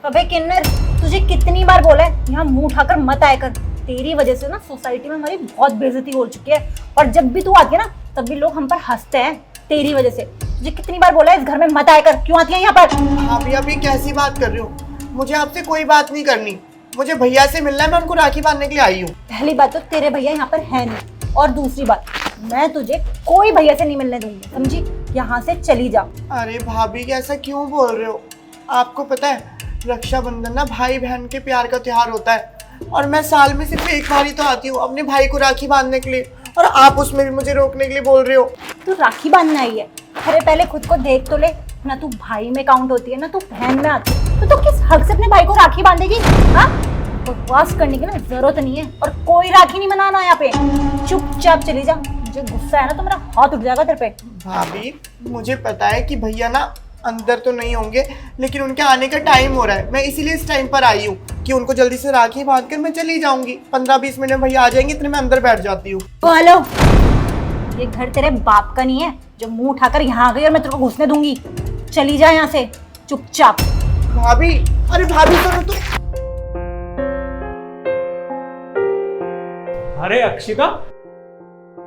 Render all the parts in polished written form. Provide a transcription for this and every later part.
अबे किन्नर, तुझे कितनी बार बोला है यहाँ मुंह उठाकर मत आया कर। तेरी वजह से ना सोसाइटी में हमारी बहुत बेइज्जती हो चुकी है, और जब भी तू आती है ना तब भी लोग हम पर हंसते हैं तेरी वजह से। तुझे कितनी बार बोला है इस घर में मत आया कर, क्यों आती है यहाँ पर? भाभी अभी कैसी बात कर रही हो? मुझे आपसे कोई बात नहीं करनी, मुझे भैया से मिलना है, मैं उनको राखी बांधने के लिए आई हूँ। पहली बात तो तेरे भैया यहाँ पर है नहीं, और दूसरी बात मैं तुझे कोई भैया से नहीं मिलने दूंगी, समझी? यहाँ से चली जा। अरे भाभी ऐसा क्यों बोल रहे हो? आपको पता है रक्षाबंधन ना भाई बहन के प्यार का त्योहार होता है, और मैं साल में सिर्फ एक बार ही तो आती हूँ अपने भाई को राखी बांधने के लिए, और आप उसमें भी मुझे रोकने के लिए बोल रहे हो। तू राखी बांधना आई है? अरे पहले खुद को देख तो ले, ना तू भाई में काउंट होती है ना तू बहन में आती है, तो तू किस हक से अपने भाई को राखी बांधेगी? हाँ, बकवास करने की ना जरूरत नहीं है, और कोई राखी नहीं मनाना यहाँ पे। चुपचाप चली जा, मुझे गुस्सा है ना तो मेरा हाथ उठ जाएगा तेरे पे। भाभी मुझे पता है कि भैया ना अंदर तो नहीं होंगे, लेकिन उनके आने का टाइम हो रहा है, मैं इसीलिए इस टाइम पर आई हूँ कि उनको जल्दी से राखी बांध कर मैं चली जाऊंगी। 15-20 मिनट में भैया आ जाएंगे, इतने मैं अंदर बैठ जाती हूँ। हेलो, ये घर तेरे बाप का नहीं है जो मुंह उठाकर यहाँ आ गई और मैं तेरे को घुसने दूंगी। चली जा यहाँ से चुपचाप। भाभी, अरे भाभी सुनो तो। अरे अक्षिता,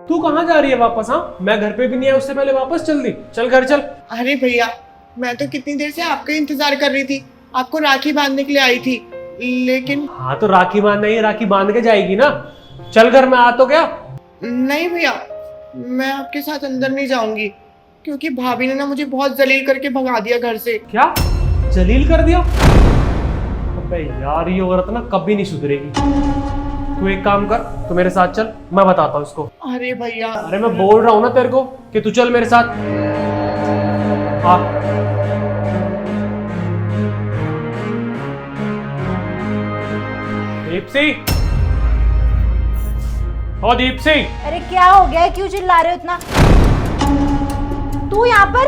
तू कहाँ जा रही है वापस? हाँ, मैं घर पे भी नहीं आया उससे पहले वापस चल दी। चल घर चल। अरे भैया मैं तो कितनी देर से आपका इंतजार कर रही थी, आपको राखी बांधने के लिए आई थी, लेकिन हाँ तो राखी बांधना ही, राखी बांध के जाएगी ना। चल घर में आ तो गया। नहीं भैया, मैं आपके साथ अंदर नहीं जाऊंगी, क्योंकि भाभी ने ना मुझे बहुत जलील करके भगा दिया घर से। क्या जलील कर दिया? अबे यार ये औरत ना कभी नहीं सुधरेगी। तू एक काम कर, तू मेरे साथ चल, मैं बताता हूँ इसको। अरे भैया, अरे मैं बोल रहा हूँ ना तेरे को कि तू चल मेरे साथ। हाँ दीप्सी, ओ दीप्सी। अरे क्या हो गया है, क्यों चिल्ला रहे हो इतना? तू यहाँ पर?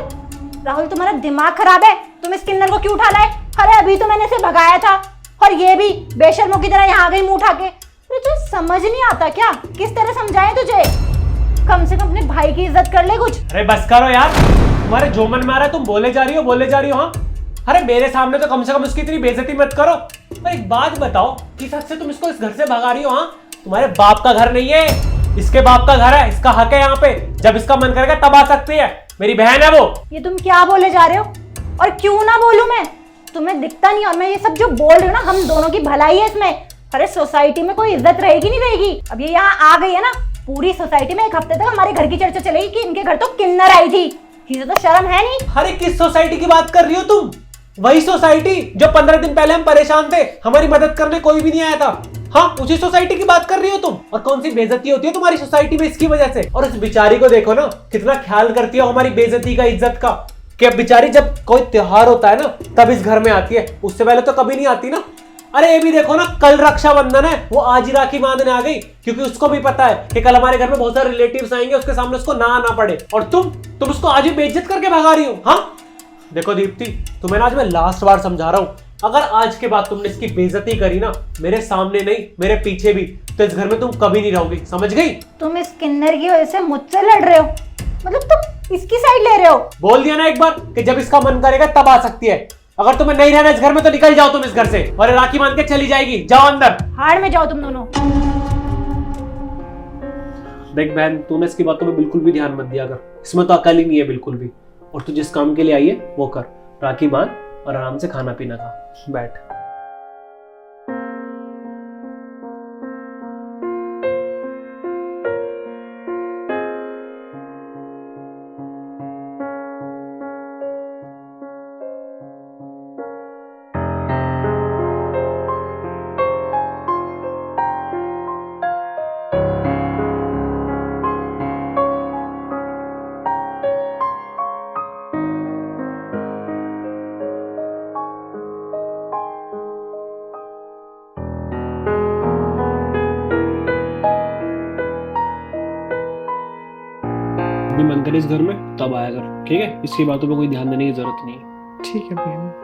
राहुल तुम्हारा दिमाग खराब है, तुम इस किन्नर को क्यों उठा लाए? अरे अभी तो मैंने इसे भगाया था, और ये भी बेशर्मों की तरह यहाँ आ गई मुंह उठा के। तुझे समझ नहीं आता क्या? किस तरह समझाएं तुझे? कम से कम अपने भाई की इज्जत कर ले कुछ। अरे बस करो यार, तुम्हारे जो मन में आ रहा है तुम बोले जा रही हो। हाँ, अरे मेरे सामने तो कम से कम उसकी इतनी बेइज्जती मत करो। तो एक बात बताओ, किस हद से तुम इसको इस घर से भगा रही हो? हाँ, तुम्हारे बाप का घर नहीं है, इसके बाप का घर है, इसका हक है यहाँ पे, जब इसका मन करेगा तब आ सकती है। मेरी बहन है वो। ये तुम क्या बोले जा रहे हो? और क्यों ना बोलूं मैं? तुम्हें दिखता नहीं, और मैं ये सब जो बोल रही हूँ ना, हम दोनों की भलाई है इसमें। अरे सोसाइटी में कोई इज्जत रहेगी नहीं रहेगी? अब ये यहाँ आ गई है ना, पूरी सोसाइटी में एक हफ्ते तक हमारे घर की चर्चा चलेगी कि इनके घर तो किन्नर आई थी। इसे तो शर्म है नहीं। अरे किस सोसाइटी की बात कर रही हो तुम? वही सोसाइटी जो 15 दिन पहले हम परेशान थे, हमारी मदद करने कोई भी नहीं आया था। हाँ, उसी सोसाइटी की बात कर रही हो तुम। और कौन सी बेइज्जती होती है तुम्हारी सोसाइटी में इसकी वजह से। और उस बेचारी को देखो ना, कितना ख्याल करती है हमारी बेइज्जती का, इज्जत का। कि अब बेचारी जब कोई त्योहार होता है ना तब इस घर में आती है, उससे पहले तो कभी नहीं आती ना। अरे ये भी देखो ना, कल रक्षाबंधन है, वो आज ही राखी बांधने आ गई, क्योंकि उसको भी पता है कि कल हमारे घर में बहुत सारे रिलेटिव्स आएंगे, उसके सामने उसको ना आना पड़े। और तुम उसको आज ही बेइज्जत करके भगा रही हो। हाँ देखो दीप्ति, तुम्हें ना आज मैं लास्ट बार समझा रहा हूँ, अगर आज के बाद तुमने इसकी बेइज्जती करी ना, मेरे सामने नहीं मेरे पीछे भी, तो इस घर में तुम कभी नहीं रहोगी, समझ गई? तुम इस किन्नर की वजह से मुझसे लड़ रहे हो? मतलब तुम इसकी साइड ले रहे हो? बोल दिया ना एक बार कि जब इसका मन करेगा तब आ सकती है। अगर तुम्हें नहीं रहना इस घर में तो निकल जाओ तुम इस घर से, और राखी बांध के चली जाएगी। जाओ अंदर। हाड़ में जाओ तुम दोनों। देख बहन, तूने इसकी बातों में बिल्कुल भी ध्यान मत दिया कर, इसमें तो अकल ही नहीं है बिल्कुल भी। और तू जिस काम के लिए आई है वो कर, राखी बांध और आराम से खाना पीना खा, बैठ। मन करे इस घर में तब आया कर, ठीक है? इसकी बातों पे कोई ध्यान देने की जरूरत नहीं है। ठीक है भैया।